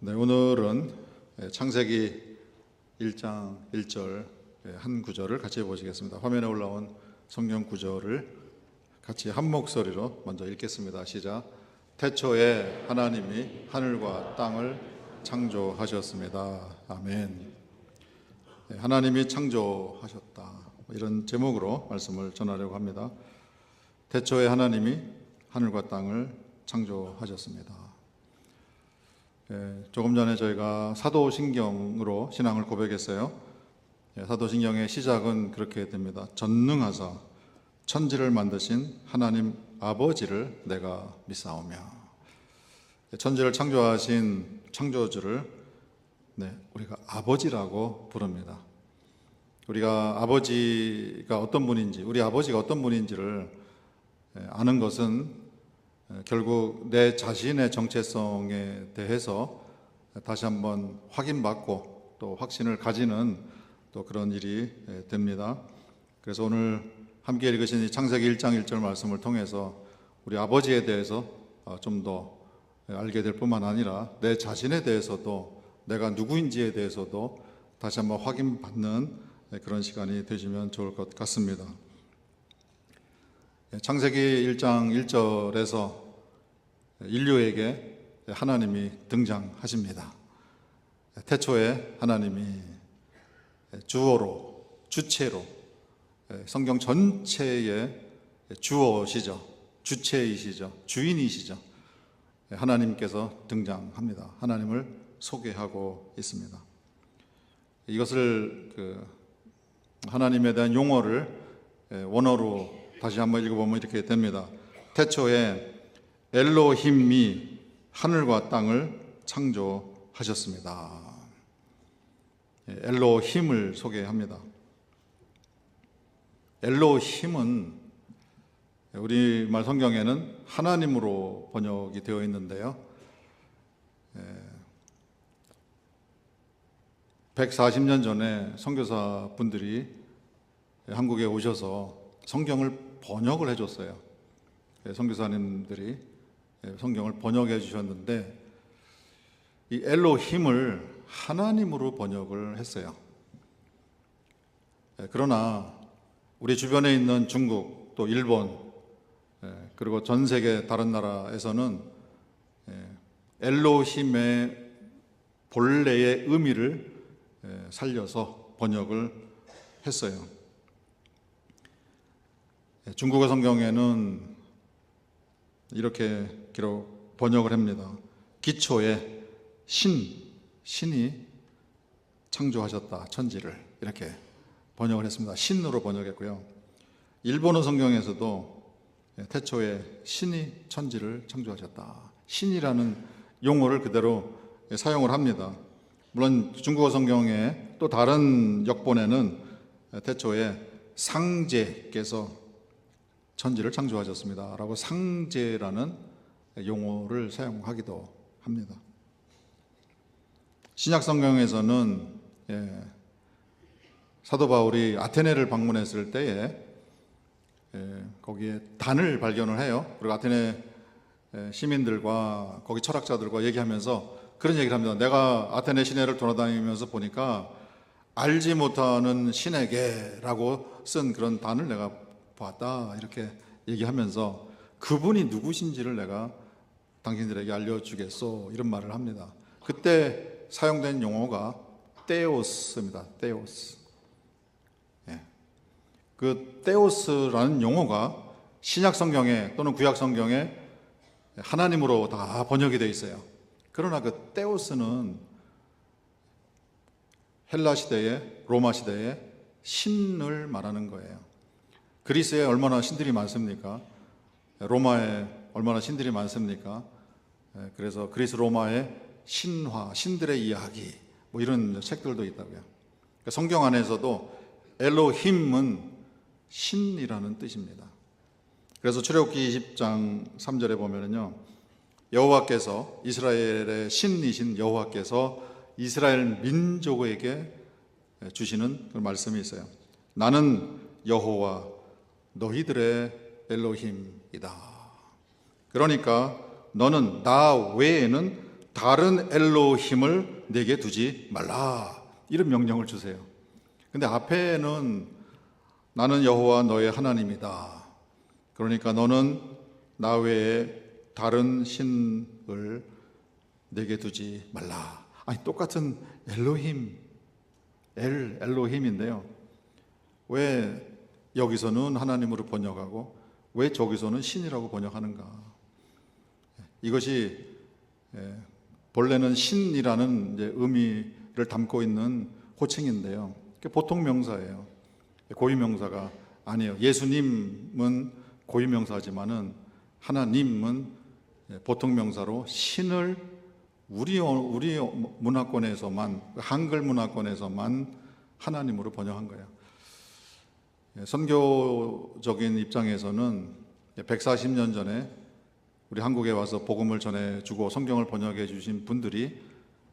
네, 오늘은 창세기 1장 1절 한 구절을 같이 보시겠습니다. 화면에 올라온 성경 구절을 같이 한 목소리로 먼저 읽겠습니다. 시작. 태초에 하나님이 하늘과 땅을 창조하셨습니다. 아멘. 하나님이 창조하셨다, 이런 제목으로 말씀을 전하려고 합니다. 태초에 하나님이 하늘과 땅을 창조하셨습니다. 조금 전에 저희가 사도신경으로 신앙을 고백했어요. 사도신경의 시작은 그렇게 됩니다. 전능하사 천지를 만드신 하나님 아버지를 내가 믿사오며. 천지를 창조하신 창조주를 우리가 아버지라고 부릅니다. 우리가 아버지가 어떤 분인지, 우리 아버지가 어떤 분인지를 아는 것은 결국 내 자신의 정체성에 대해서 다시 한번 확인받고 또 확신을 가지는 또 그런 일이 됩니다. 그래서 오늘 함께 읽으신 이 창세기 1장 1절 말씀을 통해서 우리 아버지에 대해서 좀 더 알게 될 뿐만 아니라 내 자신에 대해서도, 내가 누구인지에 대해서도 다시 한번 확인받는 그런 시간이 되시면 좋을 것 같습니다. 창세기 1장 1절에서 인류에게 하나님이 등장하십니다. 태초에 하나님이 주어로, 주체로, 성경 전체의 주어시죠. 주체이시죠. 주인이시죠. 하나님께서 등장합니다. 하나님을 소개하고 있습니다. 이것을 하나님에 대한 용어를 원어로 다시 한번 읽어보면 이렇게 됩니다. 태초에 엘로힘이 하늘과 땅을 창조하셨습니다. 엘로힘을 소개합니다. 엘로힘은 우리말 성경에는 하나님으로 번역이 되어 있는데요. 140년 전에 선교사 분들이 한국에 오셔서 성경을 번역을 해줬어요. 선교사님들이 성경을 번역해 주셨는데 이 엘로힘을 하나님으로 번역을 했어요. 그러나 우리 주변에 있는 중국, 또 일본, 그리고 전 세계 다른 나라에서는 엘로힘의 본래의 의미를 살려서 번역을 했어요. 중국어 성경에는 이렇게 번역을 합니다. 기초에 신이 창조하셨다, 천지를. 이렇게 번역을 했습니다. 신으로 번역했고요. 일본어 성경에서도 태초에 신이 천지를 창조하셨다, 신이라는 용어를 그대로 사용을 합니다. 물론 중국어 성경의 또 다른 역본에는 태초에 상제께서 천지를 창조하셨습니다 라고 상제라는 용어를 사용하기도 합니다. 신약 성경에서는 사도 바울이 아테네를 방문했을 때에 거기에 단을 발견을 해요. 그리고 아테네 시민들과 거기 철학자들과 얘기하면서 그런 얘기를 합니다. 내가 아테네 시내를 돌아다니면서 보니까 알지 못하는 신에게라고 쓴 그런 단을 내가 봤다, 이렇게 얘기하면서 그분이 누구신지를 내가 당신들에게 알려주겠소, 이런 말을 합니다. 그때 사용된 용어가 테오스입니다. 테오스. 그 테오스라는 용어가 신약 성경에 또는 구약 성경에 하나님으로 다 번역이 되어 있어요. 그러나 그 테오스는 헬라 시대에, 로마 시대에 신을 말하는 거예요. 그리스에 얼마나 신들이 많습니까? 로마에 얼마나 신들이 많습니까? 그래서 그리스 로마의 신화, 신들의 이야기, 이런 책들도 있다고요. 성경 안에서도 엘로힘은 신이라는 뜻입니다. 그래서 출애굽기 20장 3절에 보면은요, 여호와께서, 이스라엘의 신이신 여호와께서 이스라엘 민족에게 주시는 그런 말씀이 있어요. 나는 여호와 너희들의 엘로힘이다. 그러니까 너는 나 외에는 다른 엘로힘을 내게 두지 말라, 이런 명령을 주세요. 근데 앞에는 나는 여호와 너의 하나님이다, 그러니까 너는 나 외에 다른 신을 내게 두지 말라. 아니, 똑같은 엘로힘, 엘로힘인데요, 왜 여기서는 하나님으로 번역하고 왜 저기서는 신이라고 번역하는가? 이것이 본래는 신이라는 이제 의미를 담고 있는 호칭인데요, 보통 명사예요. 고유 명사가 아니에요. 예수님은 고유 명사지만은 하나님은 보통 명사로 신을 우리 문화권에서만, 한글 문화권에서만 하나님으로 번역한 거예요. 선교적인 입장에서는 140년 전에 우리 한국에 와서 복음을 전해주고 성경을 번역해 주신 분들이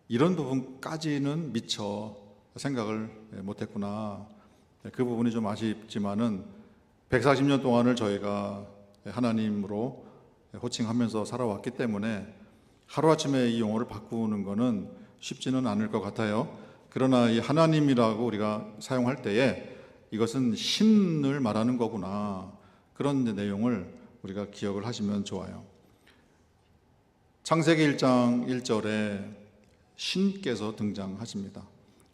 이런 부분까지는 미처 생각을 못했구나. 그 부분이 좀 아쉽지만은 140년 동안을 저희가 하나님으로 호칭하면서 살아왔기 때문에 하루아침에 이 용어를 바꾸는 것은 쉽지는 않을 것 같아요. 그러나 이 하나님이라고 우리가 사용할 때에 이것은 신을 말하는 거구나, 그런 내용을 우리가 기억을 하시면 좋아요. 창세기 1장 1절에 신께서 등장하십니다.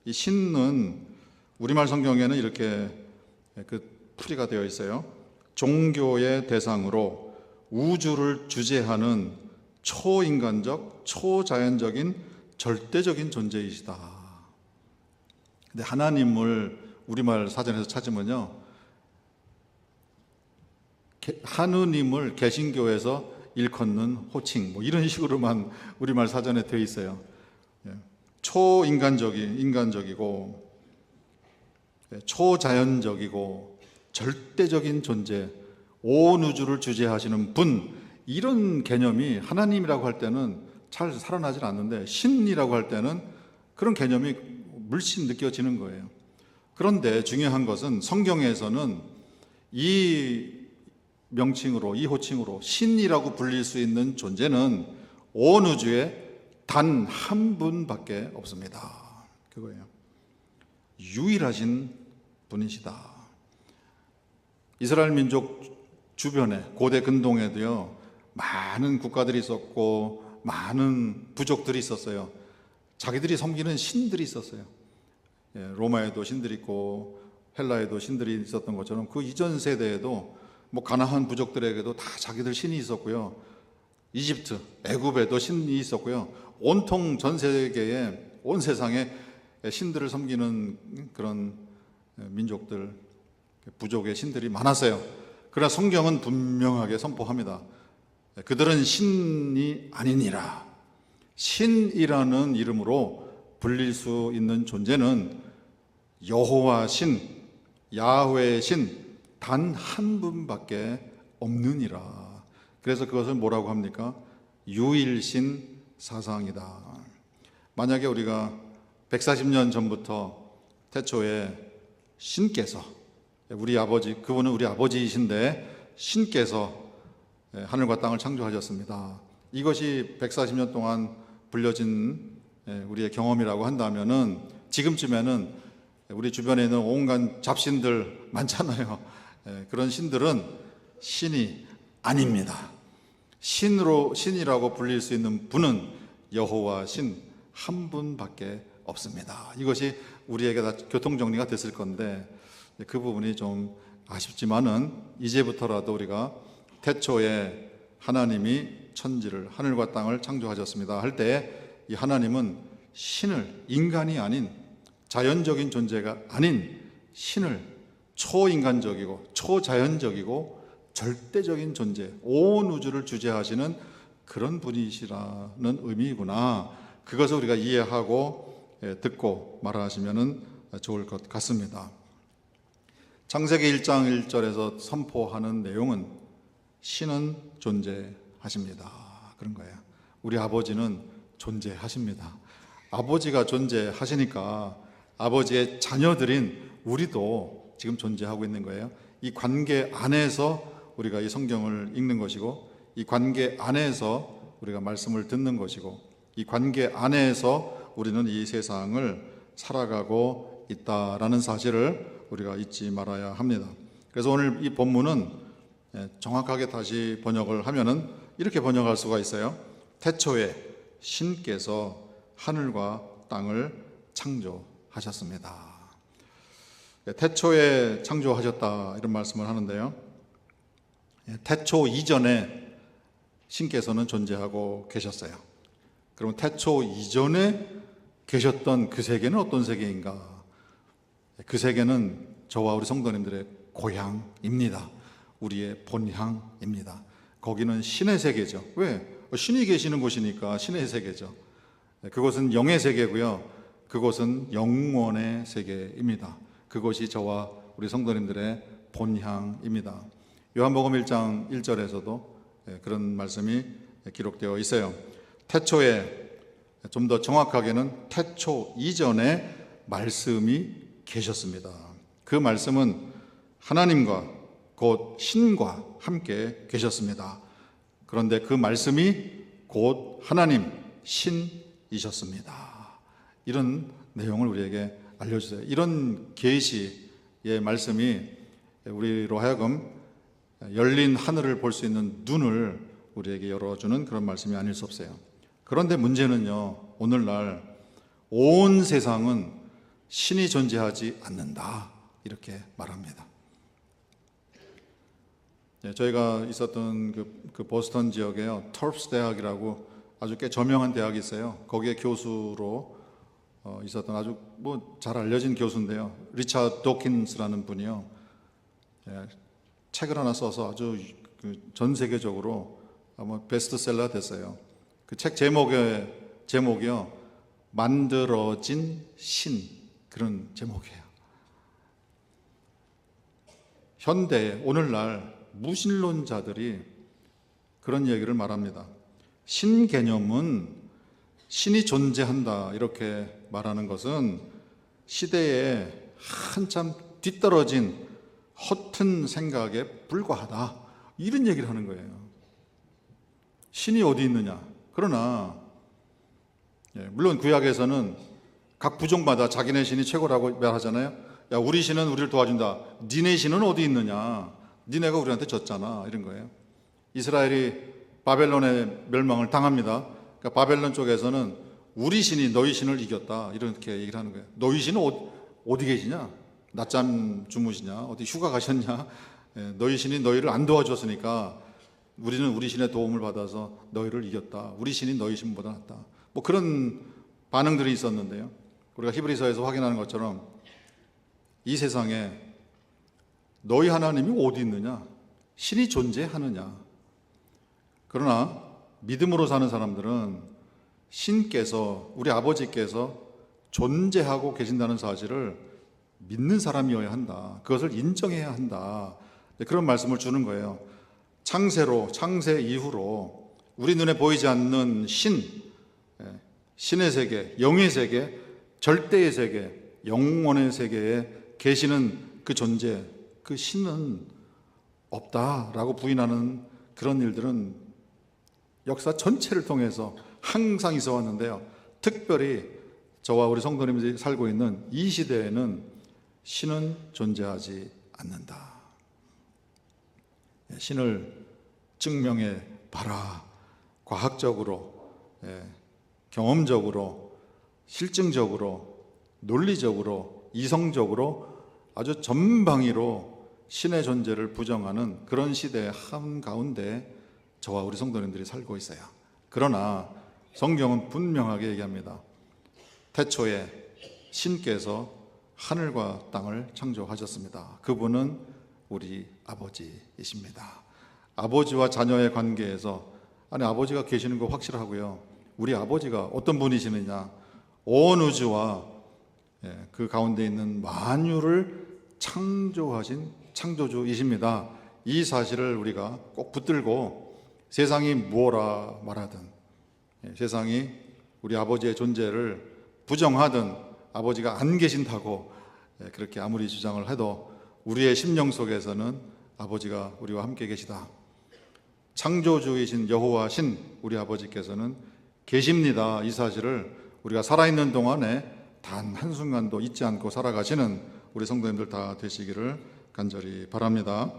이 신은 우리말 성경에는 이렇게 풀이가 되어 있어요. 종교의 대상으로 우주를 주재하는 초인간적, 초자연적인, 절대적인 존재이시다. 근데 하나님을 우리말 사전에서 찾으면요, 하느님을 개신교에서 일컫는 호칭, 뭐 이런 식으로만 우리말 사전에 되어 있어요. 인간적이고 초자연적이고 절대적인 존재, 온 우주를 주재하시는 분, 이런 개념이 하나님이라고 할 때는 잘 살아나질 않는데 신이라고 할 때는 그런 개념이 물씬 느껴지는 거예요. 그런데 중요한 것은 성경에서는 이 명칭으로, 이 호칭으로 신이라고 불릴 수 있는 존재는 온 우주에 단 한 분밖에 없습니다. 그거예요. 유일하신 분이시다. 이스라엘 민족 주변에, 고대 근동에도요, 많은 국가들이 있었고 많은 부족들이 있었어요. 자기들이 섬기는 신들이 있었어요. 로마에도 신들이 있고 헬라에도 신들이 있었던 것처럼 그 이전 세대에도 뭐 가나안 부족들에게도 다 자기들 신이 있었고요. 이집트, 애굽에도 신이 있었고요. 온통 전 세계에, 온 세상에 신들을 섬기는 그런 민족들, 부족의 신들이 많았어요. 그러나 성경은 분명하게 선포합니다. 그들은 신이 아니니라. 신이라는 이름으로 불릴 수 있는 존재는 여호와 신, 야훼 신, 단 한 분밖에 없느니라. 그래서 그것을 뭐라고 합니까? 유일신 사상이다. 만약에 우리가 140년 전부터 태초에 신께서, 우리 아버지, 그분은 우리 아버지이신데 신께서 하늘과 땅을 창조하셨습니다, 이것이 140년 동안 불려진 우리의 경험이라고 한다면은 지금쯤에는 우리 주변에 있는 온갖 잡신들 많잖아요. 그런 신들은 신이 아닙니다. 신이라고 불릴 수 있는 분은 여호와 신 한 분밖에 없습니다. 이것이 우리에게 다 교통정리가 됐을 건데 그 부분이 좀 아쉽지만은 이제부터라도 우리가 태초에 하나님이 천지를, 하늘과 땅을 창조하셨습니다 할 때 이 하나님은 신을, 인간이 아닌, 자연적인 존재가 아닌 신을 초인간적이고 초자연적이고 절대적인 존재, 온 우주를 주재하시는 그런 분이시라는 의미구나. 그것을 우리가 이해하고 듣고 말하시면 좋을 것 같습니다. 창세기 1장 1절에서 선포하는 내용은 신은 존재하십니다, 그런 거예요. 우리 아버지는 존재하십니다. 아버지가 존재하시니까 아버지의 자녀들인 우리도 지금 존재하고 있는 거예요. 이 관계 안에서 우리가 이 성경을 읽는 것이고, 이 관계 안에서 우리가 말씀을 듣는 것이고, 이 관계 안에서 우리는 이 세상을 살아가고 있다라는 사실을 우리가 잊지 말아야 합니다. 그래서 오늘 이 본문은 정확하게 다시 번역을 하면은 이렇게 번역할 수가 있어요. 태초에 신께서 하늘과 땅을 창조하셨습니다. 태초에 창조하셨다 이런 말씀을 하는데요. 태초 이전에 신께서는 존재하고 계셨어요. 그럼 태초 이전에 계셨던 그 세계는 어떤 세계인가? 그 세계는 저와 우리 성도님들의 고향입니다. 우리의 본향입니다. 거기는 신의 세계죠. 왜? 신이 계시는 곳이니까 신의 세계죠. 그곳은 영의 세계고요. 그곳은 영원의 세계입니다. 그것이 저와 우리 성도님들의 본향입니다. 요한복음 1장 1절에서도 그런 말씀이 기록되어 있어요. 태초에, 좀 더 정확하게는 태초 이전에 말씀이 계셨습니다. 그 말씀은 하나님과 곧 신과 함께 계셨습니다. 그런데 그 말씀이 곧 하나님, 신이셨습니다. 이런 내용을 우리에게 알려주세요. 이런 계시의 말씀이 우리로 하여금 열린 하늘을 볼 수 있는 눈을 우리에게 열어주는 그런 말씀이 아닐 수 없어요. 그런데 문제는요, 오늘날 온 세상은 신이 존재하지 않는다 이렇게 말합니다. 저희가 있었던 그 보스턴 지역에요, 터프스 대학이라고 아주 꽤 저명한 대학이 있어요. 거기에 교수로 있었던 아주 잘 알려진 교수인데요, 리차드 도킨스라는 분이요, 책을 하나 써서 아주 전 세계적으로 아마 베스트셀러 됐어요. 그 책 제목이요, 만들어진 신, 그런 제목이에요. 현대 오늘날 무신론자들이 그런 얘기를 말합니다. 신 개념은 신이 존재한다 이렇게 말하는 것은 시대에 한참 뒤떨어진 허튼 생각에 불과하다 이런 얘기를 하는 거예요. 신이 어디 있느냐? 그러나 물론 구약에서는 각 부족마다 자기네 신이 최고라고 말하잖아요. 야, 우리 신은 우리를 도와준다. 니네 신은 어디 있느냐? 니네가 우리한테 졌잖아 이런 거예요. 이스라엘이 바벨론의 멸망을 당합니다. 그러니까 바벨론 쪽에서는 우리 신이 너희 신을 이겼다 이렇게 얘기를 하는 거예요. 너희 신은 어디 계시냐? 낮잠 주무시냐? 어디 휴가 가셨냐? 너희 신이 너희를 안 도와줬으니까 우리는 우리 신의 도움을 받아서 너희를 이겼다. 우리 신이 너희 신보다 낫다. 뭐 그런 반응들이 있었는데요. 우리가 히브리서에서 확인하는 것처럼 이 세상에 너희 하나님이 어디 있느냐? 신이 존재하느냐? 그러나 믿음으로 사는 사람들은 신께서, 우리 아버지께서 존재하고 계신다는 사실을 믿는 사람이어야 한다. 그것을 인정해야 한다. 그런 말씀을 주는 거예요. 창세 이후로 우리 눈에 보이지 않는 신의 세계, 영의 세계, 절대의 세계, 영원의 세계에 계시는 그 존재, 그 신은 없다라고 부인하는 그런 일들은 역사 전체를 통해서 항상 있어 왔는데요. 특별히 저와 우리 성도님들이 살고 있는 이 시대에는 신은 존재하지 않는다. 신을 증명해 봐라. 과학적으로, 경험적으로, 실증적으로, 논리적으로, 이성적으로 아주 전방위로 신의 존재를 부정하는 그런 시대의 한가운데 저와 우리 성도님들이 살고 있어요. 그러나 성경은 분명하게 얘기합니다. 태초에 신께서 하늘과 땅을 창조하셨습니다. 그분은 우리 아버지이십니다. 아버지와 자녀의 관계에서, 아니 아버지가 계시는 거 확실하고요, 우리 아버지가 어떤 분이시느냐, 온 우주와 그 가운데 있는 만유를 창조하신 창조주이십니다. 이 사실을 우리가 꼭 붙들고 세상이 뭐라 말하든, 세상이 우리 아버지의 존재를 부정하든, 아버지가 안 계신다고 그렇게 아무리 주장을 해도 우리의 심령 속에서는 아버지가 우리와 함께 계시다. 창조주이신 여호와 신 우리 아버지께서는 계십니다. 이 사실을 우리가 살아있는 동안에 단 한순간도 잊지 않고 살아가시는 우리 성도님들 다 되시기를 간절히 바랍니다.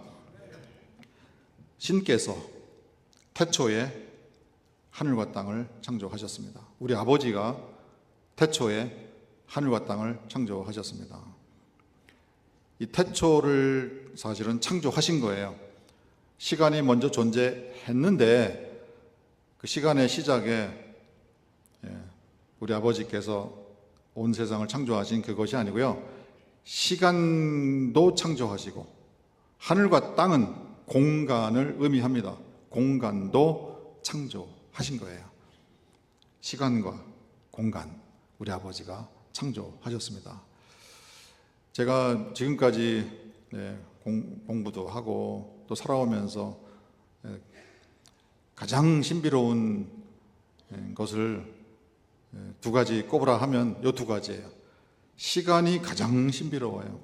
신께서 태초에 하늘과 땅을 창조하셨습니다. 우리 아버지가 태초에 하늘과 땅을 창조하셨습니다. 이 태초를 사실은 창조하신 거예요. 시간이 먼저 존재했는데 그 시간의 시작에 우리 아버지께서 온 세상을 창조하신 그것이 아니고요. 시간도 창조하시고 하늘과 땅은 공간을 의미합니다. 공간도 창조하신 거예요. 시간과 공간, 우리 아버지가 창조하셨습니다. 제가 지금까지 공부도 하고 또 살아오면서 가장 신비로운 것을 두 가지 꼽으라 하면 이 두 가지예요. 시간이 가장 신비로워요.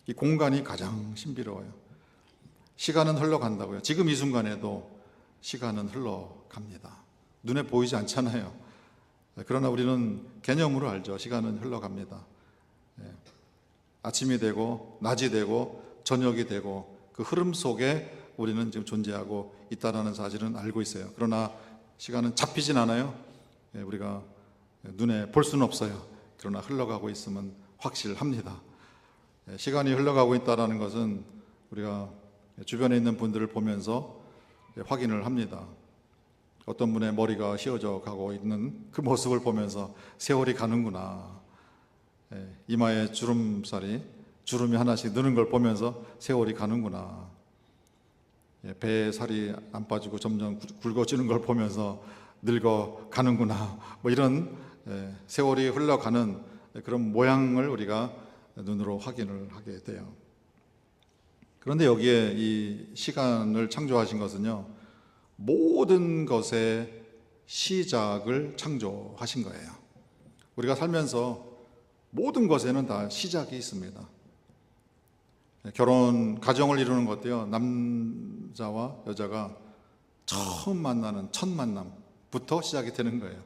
이 공간이 가장 신비로워요. 시간은 흘러간다고요. 지금 이 순간에도 시간은 흘러갑니다. 눈에 보이지 않잖아요. 그러나 우리는 개념으로 알죠. 시간은 흘러갑니다. 아침이 되고 낮이 되고 저녁이 되고 그 흐름 속에 우리는 지금 존재하고 있다는 사실은 알고 있어요. 그러나 시간은 잡히진 않아요. 우리가 눈에 볼 수는 없어요. 그러나 흘러가고 있으면 확실합니다. 시간이 흘러가고 있다는 것은 우리가 주변에 있는 분들을 보면서 확인을 합니다. 어떤 분의 머리가 휘어져 가고 있는 그 모습을 보면서 세월이 가는구나. 이마에 주름이 하나씩 느는 걸 보면서 세월이 가는구나. 배에 살이 안 빠지고 점점 굵어지는 걸 보면서 늙어 가는구나. 뭐 이런 세월이 흘러가는 그런 모양을 우리가 눈으로 확인을 하게 돼요. 그런데 여기에 이 시간을 창조하신 것은요, 모든 것의 시작을 창조하신 거예요. 우리가 살면서 모든 것에는 다 시작이 있습니다. 결혼, 가정을 이루는 것도요, 남자와 여자가 처음 만나는 첫 만남부터 시작이 되는 거예요.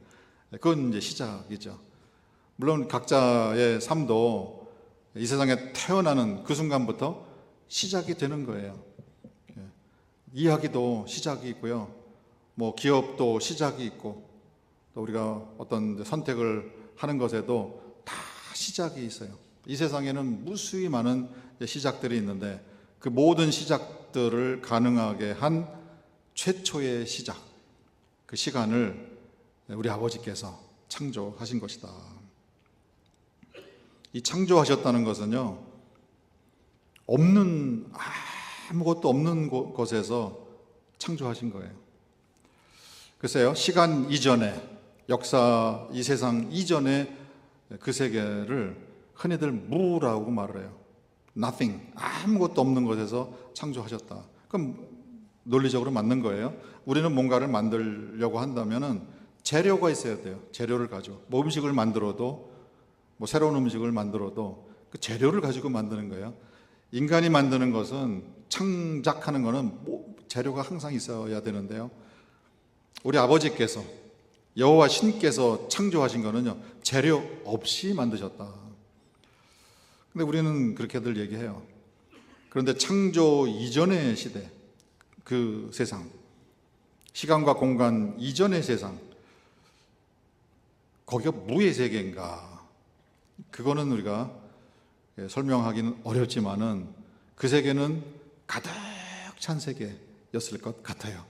그건 이제 시작이죠. 물론 각자의 삶도 이 세상에 태어나는 그 순간부터 시작이 되는 거예요. 이야기도 시작이 있고요. 뭐 기업도 시작이 있고, 또 우리가 어떤 선택을 하는 것에도 다 시작이 있어요. 이 세상에는 무수히 많은 시작들이 있는데 그 모든 시작들을 가능하게 한 최초의 시작, 그 시간을 우리 아버지께서 창조하신 것이다. 이 창조하셨다는 것은요, 아무것도 없는 곳에서 창조하신 거예요. 글쎄요, 시간 이전에, 역사, 이 세상 이전에 그 세계를 흔히들 무라고 말을 해요. Nothing, 아무것도 없는 곳에서 창조하셨다. 그럼 논리적으로 맞는 거예요. 우리는 뭔가를 만들려고 한다면은 재료가 있어야 돼요. 재료를 가지고. 뭐 음식을 만들어도, 뭐 새로운 음식을 만들어도 그 재료를 가지고 만드는 거예요. 인간이 만드는 것은, 창작하는 것은 재료가 항상 있어야 되는데요. 우리 아버지께서, 여호와 신께서 창조하신 것은요, 재료 없이 만드셨다. 근데 우리는 그렇게들 얘기해요. 그런데 창조 이전의 시대, 그 세상, 시간과 공간 이전의 세상, 거기가 무의 세계인가? 그거는 우리가 설명하기는 어렵지만은 그 세계는 가득 찬 세계였을 것 같아요.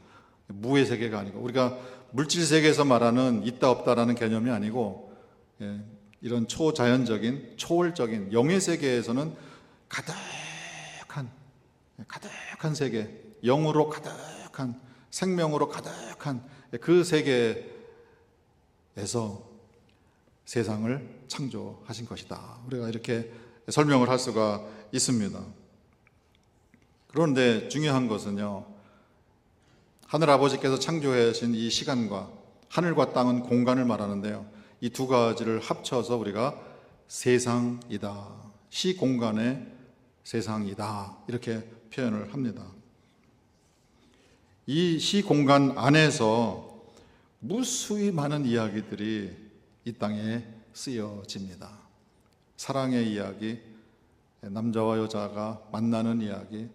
무의 세계가 아니고, 우리가 물질 세계에서 말하는 있다 없다라는 개념이 아니고, 이런 초자연적인, 초월적인 영의 세계에서는 가득한 세계, 영으로 가득한, 생명으로 가득한 그 세계에서 세상을 창조하신 것이다. 우리가 이렇게 설명을 할 수가 있습니다. 그런데 중요한 것은요, 하늘 아버지께서 창조하신 이 시간과 하늘과 땅은 공간을 말하는데요, 이 두 가지를 합쳐서 우리가 세상이다, 시공간의 세상이다, 이렇게 표현을 합니다. 이 시공간 안에서 무수히 많은 이야기들이 이 땅에 쓰여집니다. 사랑의 이야기, 남자와 여자가 만나는 이야기,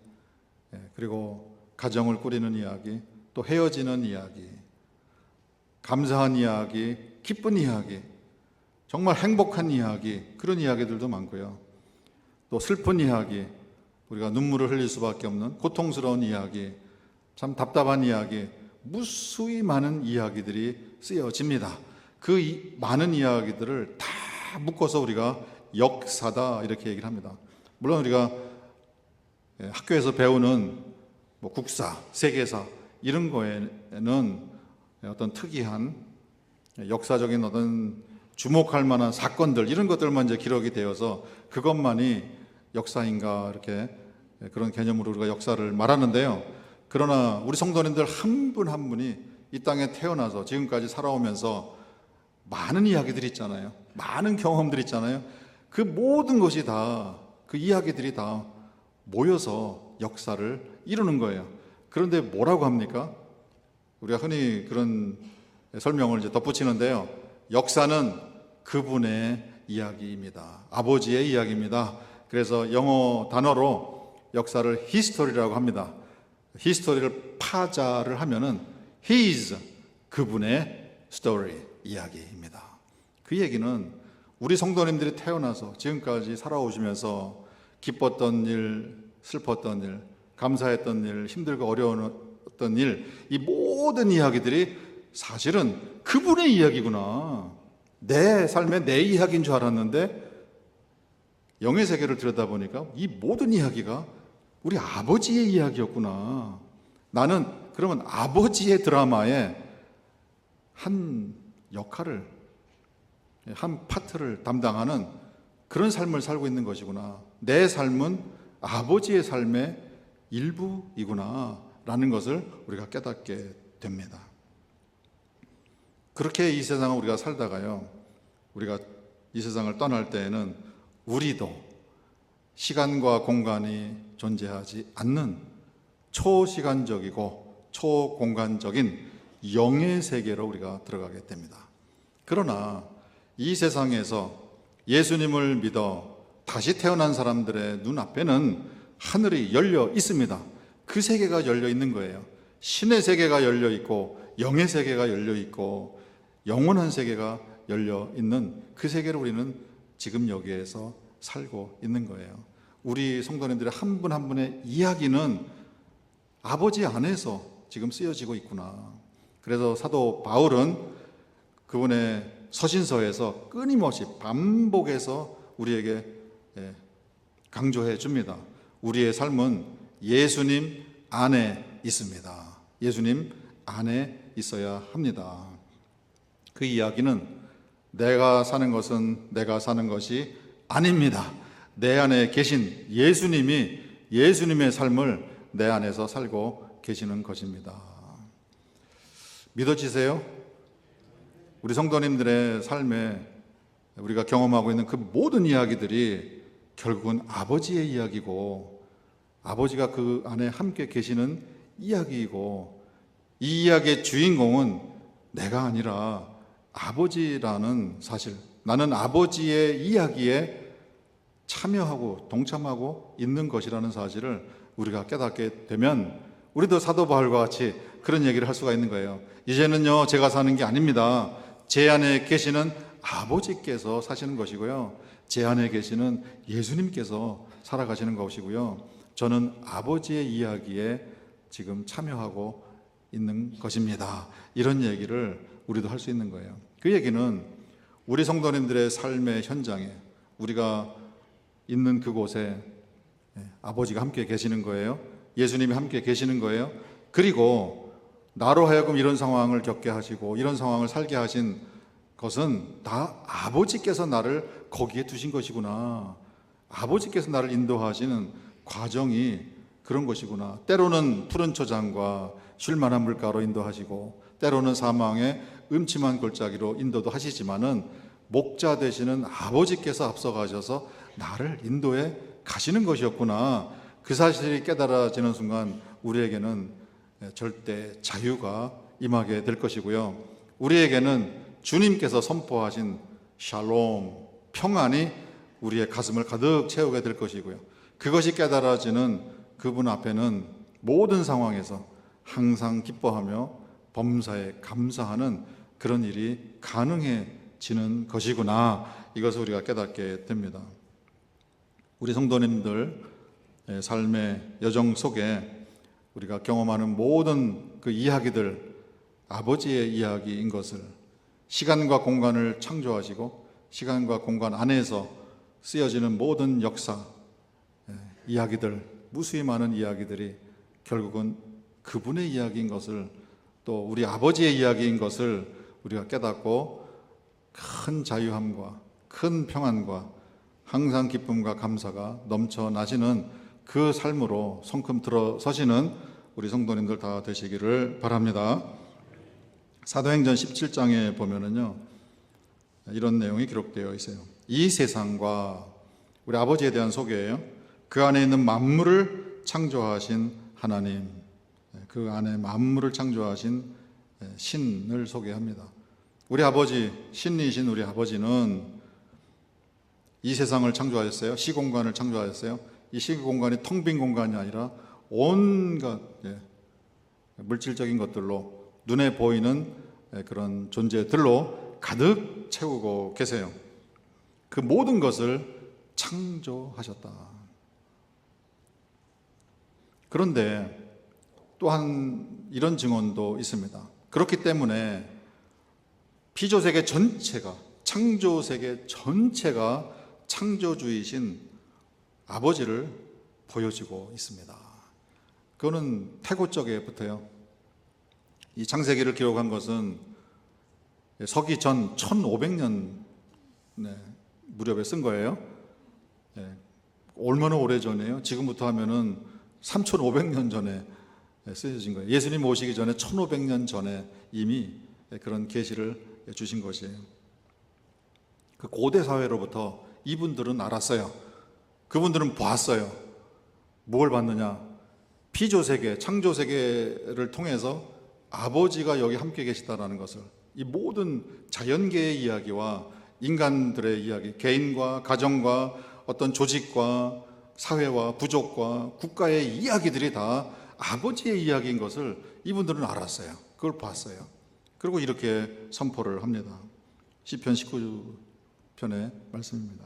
그리고 가정을 꾸리는 이야기, 또 헤어지는 이야기, 감사한 이야기, 기쁜 이야기, 정말 행복한 이야기, 그런 이야기들도 많고요. 또 슬픈 이야기, 우리가 눈물을 흘릴 수밖에 없는 고통스러운 이야기, 참 답답한 이야기, 무수히 많은 이야기들이 쓰여집니다. 그 많은 이야기들을 다 묶어서 우리가 역사다 이렇게 얘기를 합니다. 물론 우리가 학교에서 배우는 국사, 세계사 이런 거에는 어떤 특이한 역사적인 어떤 주목할 만한 사건들 이런 것들만 이제 기록이 되어서 그것만이 역사인가 이렇게 그런 개념으로 우리가 역사를 말하는데요. 그러나 우리 성도님들 한 분 한 분이 이 땅에 태어나서 지금까지 살아오면서 많은 이야기들이 있잖아요. 많은 경험들이 있잖아요. 그 모든 것이 다, 그 이야기들이 다 모여서 역사를 이루는 거예요. 그런데 뭐라고 합니까? 우리가 흔히 그런 설명을 이제 덧붙이는데요. 역사는 그분의 이야기입니다. 아버지의 이야기입니다. 그래서 영어 단어로 역사를 history라고 합니다. 히스토리를 파자를 하면은 his, 그분의 story, 이야기입니다. 그 얘기는 우리 성도님들이 태어나서 지금까지 살아오시면서 기뻤던 일, 슬펐던 일, 감사했던 일, 힘들고 어려웠던 일, 이 모든 이야기들이 사실은 그분의 이야기구나. 내 삶의 내 이야기인 줄 알았는데 영의 세계를 들여다보니까 이 모든 이야기가 우리 아버지의 이야기였구나. 나는 그러면 아버지의 드라마에 한 역할을, 한 파트를 담당하는 그런 삶을 살고 있는 것이구나. 내 삶은 아버지의 삶의 일부이구나 라는 것을 우리가 깨닫게 됩니다. 그렇게 이 세상을 우리가 살다가요, 우리가 이 세상을 떠날 때에는 우리도 시간과 공간이 존재하지 않는 초시간적이고 초공간적인 영의 세계로 우리가 들어가게 됩니다. 그러나 이 세상에서 예수님을 믿어 다시 태어난 사람들의 눈앞에는 하늘이 열려 있습니다. 그 세계가 열려 있는 거예요. 신의 세계가 열려 있고 영의 세계가 열려 있고 영원한 세계가 열려 있는 그 세계를 우리는 지금 여기에서 살고 있는 거예요. 우리 성도님들의 한 분 한 분의 이야기는 아버지 안에서 지금 쓰여지고 있구나. 그래서 사도 바울은 그분의 서신서에서 끊임없이 반복해서 우리에게 강조해 줍니다. 우리의 삶은 예수님 안에 있습니다. 예수님 안에 있어야 합니다. 그 이야기는 내가 사는 것은 내가 사는 것이 아닙니다. 내 안에 계신 예수님이 예수님의 삶을 내 안에서 살고 계시는 것입니다. 믿어지세요? 우리 성도님들의 삶에 우리가 경험하고 있는 그 모든 이야기들이 결국은 아버지의 이야기고 아버지가 그 안에 함께 계시는 이야기이고 이 이야기의 주인공은 내가 아니라 아버지라는 사실, 나는 아버지의 이야기에 참여하고 동참하고 있는 것이라는 사실을 우리가 깨닫게 되면 우리도 사도 바울과 같이 그런 얘기를 할 수가 있는 거예요. 이제는요 제가 사는 게 아닙니다. 제 안에 계시는 아버지께서 사시는 것이고요, 제 안에 계시는 예수님께서 살아가시는 것이고요, 저는 아버지의 이야기에 지금 참여하고 있는 것입니다. 이런 얘기를 우리도 할 수 있는 거예요. 그 얘기는 우리 성도님들의 삶의 현장에, 우리가 있는 그곳에 아버지가 함께 계시는 거예요. 예수님이 함께 계시는 거예요. 그리고 나로 하여금 이런 상황을 겪게 하시고 이런 상황을 살게 하신 것은 다 아버지께서 나를 거기에 두신 것이구나. 아버지께서 나를 인도하시는 과정이 그런 것이구나. 때로는 푸른 초장과 쉴만한 물가로 인도하시고 때로는 사망의 음침한 골짜기로 인도도 하시지만은 목자 되시는 아버지께서 앞서가셔서 나를 인도해 가시는 것이었구나. 그 사실이 깨달아지는 순간 우리에게는 절대 자유가 임하게 될 것이고요, 우리에게는 주님께서 선포하신 샬롬, 평안이 우리의 가슴을 가득 채우게 될 것이고요. 그것이 깨달아지는 그분 앞에는 모든 상황에서 항상 기뻐하며 범사에 감사하는 그런 일이 가능해지는 것이구나, 이것을 우리가 깨닫게 됩니다. 우리 성도님들 삶의 여정 속에 우리가 경험하는 모든 그 이야기들, 아버지의 이야기인 것을, 시간과 공간을 창조하시고 시간과 공간 안에서 쓰여지는 모든 역사, 이야기들, 무수히 많은 이야기들이 결국은 그분의 이야기인 것을, 또 우리 아버지의 이야기인 것을 우리가 깨닫고 큰 자유함과 큰 평안과 항상 기쁨과 감사가 넘쳐나시는 그 삶으로 성큼 들어서시는 우리 성도님들 다 되시기를 바랍니다. 사도행전 17장에 보면은요, 이런 내용이 기록되어 있어요. 이 세상과, 우리 아버지에 대한 소개예요. 그 안에 있는 만물을 창조하신 하나님, 그 안에 만물을 창조하신 신을 소개합니다. 우리 아버지, 신이신 우리 아버지는 이 세상을 창조하셨어요. 시공간을 창조하셨어요. 이 시공간이 텅 빈 공간이 아니라 온갖 물질적인 것들로, 눈에 보이는 그런 존재들로 가득 채우고 계세요. 그 모든 것을 창조하셨다. 그런데 또한 이런 증언도 있습니다. 그렇기 때문에 피조세계 전체가, 창조세계 전체가 창조주이신 아버지를 보여주고 있습니다. 그거는 태고 쪽에부터요. 이 창세기를 기록한 것은 서기 전 1500년 무렵에 쓴 거예요. 얼마나 오래전이에요? 지금부터 하면은 3500년 전에 쓰여진 거예요. 예수님 오시기 전에 1500년 전에 이미 그런 계시를 주신 것이에요. 그 고대 사회로부터 이분들은 알았어요. 그분들은 봤어요. 뭘 봤느냐? 피조세계, 창조세계를 통해서 아버지가 여기 함께 계시다라는 것을, 이 모든 자연계의 이야기와 인간들의 이야기, 개인과 가정과 어떤 조직과 사회와 부족과 국가의 이야기들이 다 아버지의 이야기인 것을 이분들은 알았어요. 그걸 봤어요. 그리고 이렇게 선포를 합니다. 시편 19편의 말씀입니다.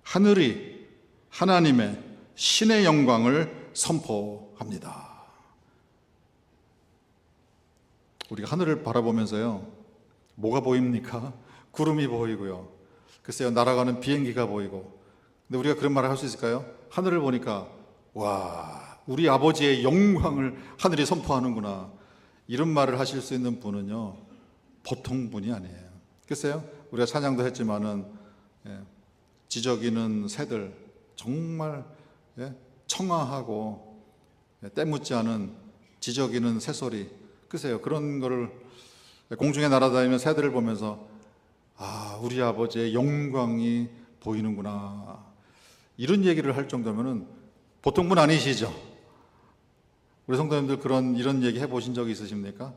하늘이 하나님의 신의 영광을 선포합니다. 우리가 하늘을 바라보면서요, 뭐가 보입니까? 구름이 보이고요, 글쎄요, 날아가는 비행기가 보이고. 근데 우리가 그런 말을 할 수 있을까요? 하늘을 보니까 와, 우리 아버지의 영광을 하늘이 선포하는구나, 이런 말을 하실 수 있는 분은요, 보통 분이 아니에요. 글쎄요, 우리가 찬양도 했지만은 지저귀는 새들, 정말 청아하고 때묻지 않은 지저귀는 새소리, 글쎄요, 그런 거를 공중에 날아다니는 새들을 보면서 아, 우리 아버지의 영광이 보이는구나, 이런 얘기를 할 정도면은 보통 분 아니시죠? 우리 성도님들 이런 얘기 해보신 적이 있으십니까?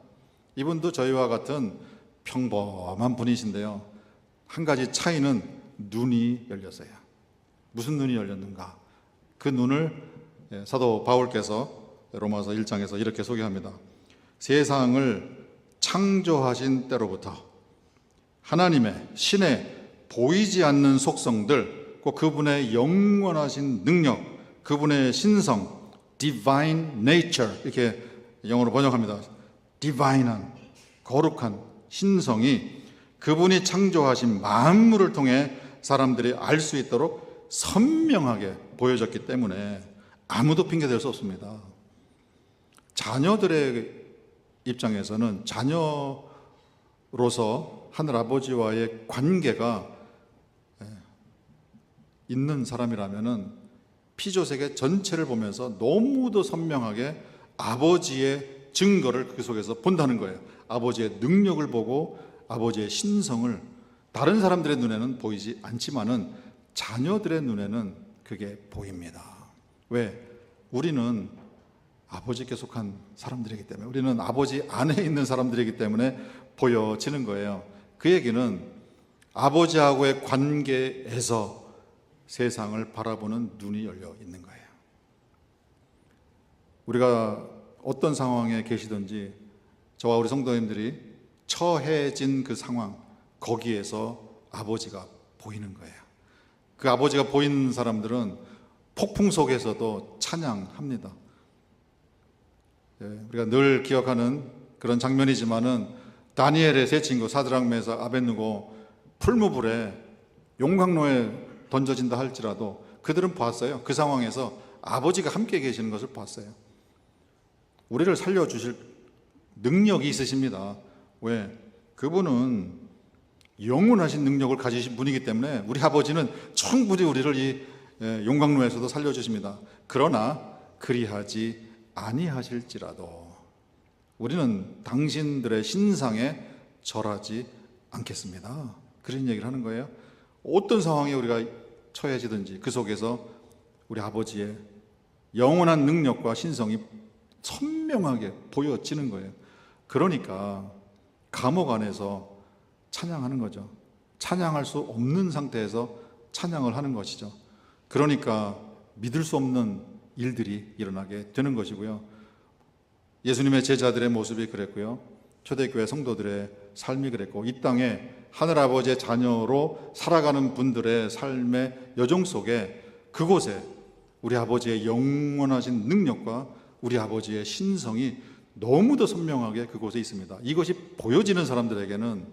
이분도 저희와 같은 평범한 분이신데요, 한 가지 차이는 눈이 열렸어요. 무슨 눈이 열렸는가? 그 눈을 사도 바울께서 로마서 1장에서 이렇게 소개합니다. 세상을 창조하신 때로부터 하나님의 신의 보이지 않는 속성들, 꼭 그분의 영원하신 능력, 그분의 신성, divine nature, 이렇게 영어로 번역합니다. divine한, 거룩한 신성이 그분이 창조하신 만물을 통해 사람들이 알 수 있도록 선명하게 보여졌기 때문에 아무도 핑계댈 수 없습니다. 자녀들의 입장에서는 자녀로서 하늘아버지와의 관계가 있는 사람이라면은 피조세계 전체를 보면서 너무도 선명하게 아버지의 증거를 그 속에서 본다는 거예요. 아버지의 능력을 보고 아버지의 신성을, 다른 사람들의 눈에는 보이지 않지만은 자녀들의 눈에는 그게 보입니다. 왜? 우리는 아버지께 속한 사람들이기 때문에, 우리는 아버지 안에 있는 사람들이기 때문에 보여지는 거예요. 그 얘기는 아버지하고의 관계에서 세상을 바라보는 눈이 열려 있는 거예요. 우리가 어떤 상황에 계시든지 저와 우리 성도님들이 처해진 그 상황, 거기에서 아버지가 보이는 거예요. 그 아버지가 보이는 사람들은 폭풍 속에서도 찬양합니다. 우리가 늘 기억하는 그런 장면이지만은 다니엘의 세 친구 사드락 메삭 아벳느고 풀무불에 용광로에 던져진다 할지라도 그들은 봤어요. 그 상황에서 아버지가 함께 계시는 것을 봤어요. 우리를 살려주실 능력이 있으십니다. 왜? 그분은 영원하신 능력을 가지신 분이기 때문에 우리 아버지는 충분히 우리를 이 용광로에서도 살려주십니다. 그러나 그리하지 아니하실지라도 우리는 당신들의 신상에 절하지 않겠습니다. 그런 얘기를 하는 거예요. 어떤 상황에 우리가 처해지든지 그 속에서 우리 아버지의 영원한 능력과 신성이 선명하게 보여지는 거예요. 그러니까 감옥 안에서 찬양하는 거죠. 찬양할 수 없는 상태에서 찬양을 하는 것이죠. 그러니까 믿을 수 없는 일들이 일어나게 되는 것이고요. 예수님의 제자들의 모습이 그랬고요. 초대교회 성도들의 삶이 그랬고, 이 땅에 하늘아버지의 자녀로 살아가는 분들의 삶의 여정 속에 그곳에 우리 아버지의 영원하신 능력과 우리 아버지의 신성이 너무도 선명하게 그곳에 있습니다. 이것이 보여지는 사람들에게는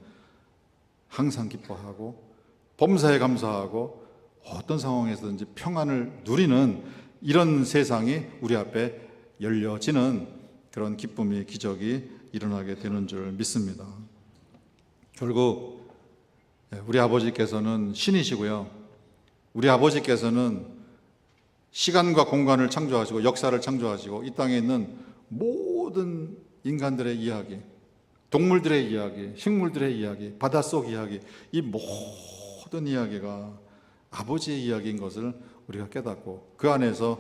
항상 기뻐하고 범사에 감사하고 어떤 상황에서든지 평안을 누리는 이런 세상이 우리 앞에 열려지는 그런 기쁨이 기적이 일어나게 되는 줄 믿습니다. 결국 우리 아버지께서는 신이시고요. 우리 아버지께서는 시간과 공간을 창조하시고 역사를 창조하시고 이 땅에 있는 모든 인간들의 이야기, 동물들의 이야기, 식물들의 이야기, 바닷속 이야기, 이 모든 이야기가 아버지의 이야기인 것을 우리가 깨닫고 그 안에서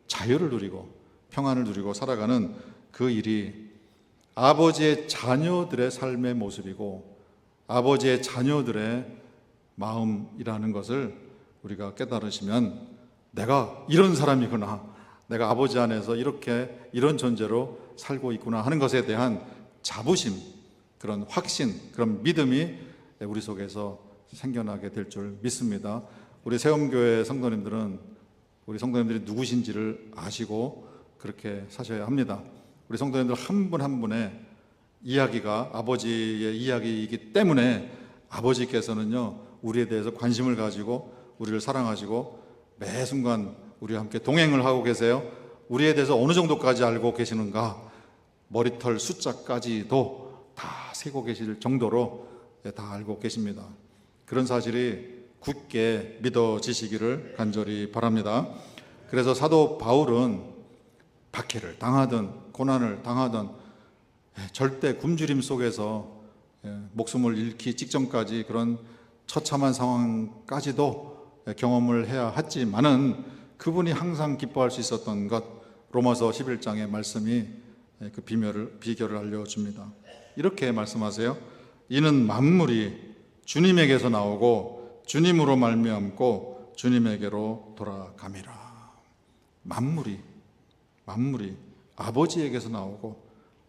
자유를 누리고 평안을 누리고 살아가는 그 일이 아버지의 자녀들의 삶의 모습이고 아버지의 자녀들의 마음이라는 것을 우리가 깨달으시면 내가 이런 사람이구나, 내가 아버지 안에서 이런 존재로 살고 있구나 하는 것에 대한 자부심, 그런 확신, 그런 믿음이 우리 속에서 생겨나게 될 줄 믿습니다. 우리 세움교회 성도님들은 우리 성도님들이 누구신지를 아시고 그렇게 사셔야 합니다. 우리 성도님들 한 분 한 분의 이야기가 아버지의 이야기이기 때문에 아버지께서는요 우리에 대해서 관심을 가지고 우리를 사랑하시고 매 순간 우리와 함께 동행을 하고 계세요. 우리에 대해서 어느 정도까지 알고 계시는가, 머리털 숫자까지도 다 세고 계실 정도로 다 알고 계십니다. 그런 사실이 굳게 믿어지시기를 간절히 바랍니다. 그래서 사도 바울은 박해를 당하든 고난을 당하든 절대 굶주림 속에서 목숨을 잃기 직전까지 그런 처참한 상황까지도 경험을 해야 했지만은 그분이 항상 기뻐할 수 있었던 것, 로마서 11장의 말씀이 그 비결을 알려줍니다. 이렇게 말씀하세요. 이는 만물이 주님에게서 나오고 주님으로 말미암고 주님에게로 돌아감이라. 만물이 아버지에게서 나오고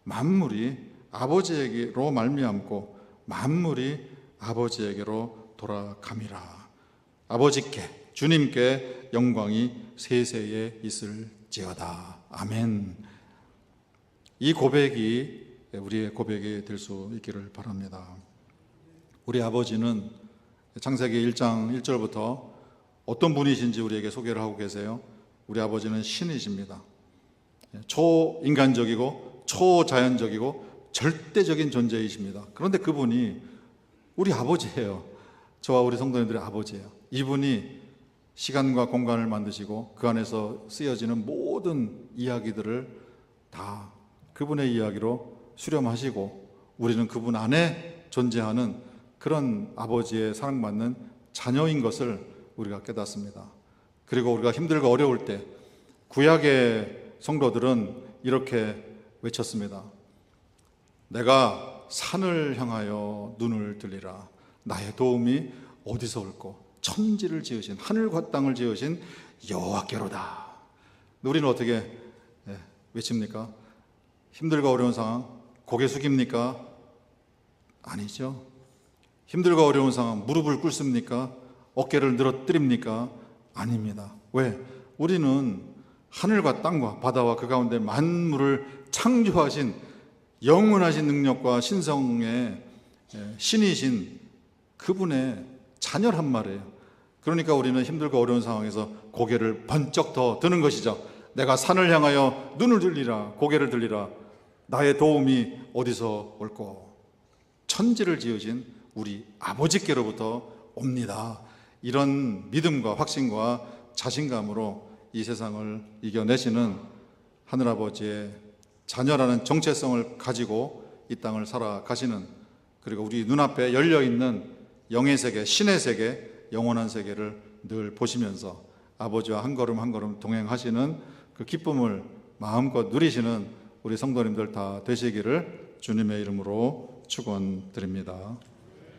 만물이 아버지에게로 말미암고 만물이 아버지에게로 돌아감이라. 아버지께 주님께 영광이 세세에 있을지어다. 아멘. 이 고백이 우리의 고백이 될 수 있기를 바랍니다. 우리 아버지는 창세기 1장 1절부터 어떤 분이신지 우리에게 소개를 하고 계세요. 우리 아버지는 신이십니다. 초인간적이고 초자연적이고 절대적인 존재이십니다. 그런데 그분이 우리 아버지예요. 저와 우리 성도님들의 아버지예요. 이분이 시간과 공간을 만드시고 그 안에서 쓰여지는 모든 이야기들을 다 그분의 이야기로 수렴하시고 우리는 그분 안에 존재하는 그런 아버지의 사랑받는 자녀인 것을 우리가 깨닫습니다. 그리고 우리가 힘들고 어려울 때 구약의 성도들은 이렇게 외쳤습니다. 내가 산을 향하여 눈을 들리라. 나의 도움이 어디서 올꼬? 천지를 지으신, 하늘과 땅을 지으신 여호와께로다. 우리는 어떻게 외칩니까? 힘들고 어려운 상황 고개 숙입니까? 아니죠. 힘들고 어려운 상황 무릎을 꿇습니까? 어깨를 늘어뜨립니까? 아닙니다. 왜? 우리는 하늘과 땅과 바다와 그 가운데 만물을 창조하신 영원하신 능력과 신성의 신이신 그분의 자녀란 말이에요. 그러니까 우리는 힘들고 어려운 상황에서 고개를 번쩍 더 드는 것이죠. 내가 산을 향하여 눈을 들리라, 고개를 들리라. 나의 도움이 어디서 올꼬? 천지를 지으신 우리 아버지께로부터 옵니다. 이런 믿음과 확신과 자신감으로 이 세상을 이겨내시는 하늘아버지의 자녀라는 정체성을 가지고 이 땅을 살아가시는, 그리고 우리 눈앞에 열려있는 영의 세계, 신의 세계, 영원한 세계를 늘 보시면서 아버지와 한 걸음 한 걸음 동행하시는 그 기쁨을 마음껏 누리시는 우리 성도님들 다 되시기를 주님의 이름으로 축원드립니다.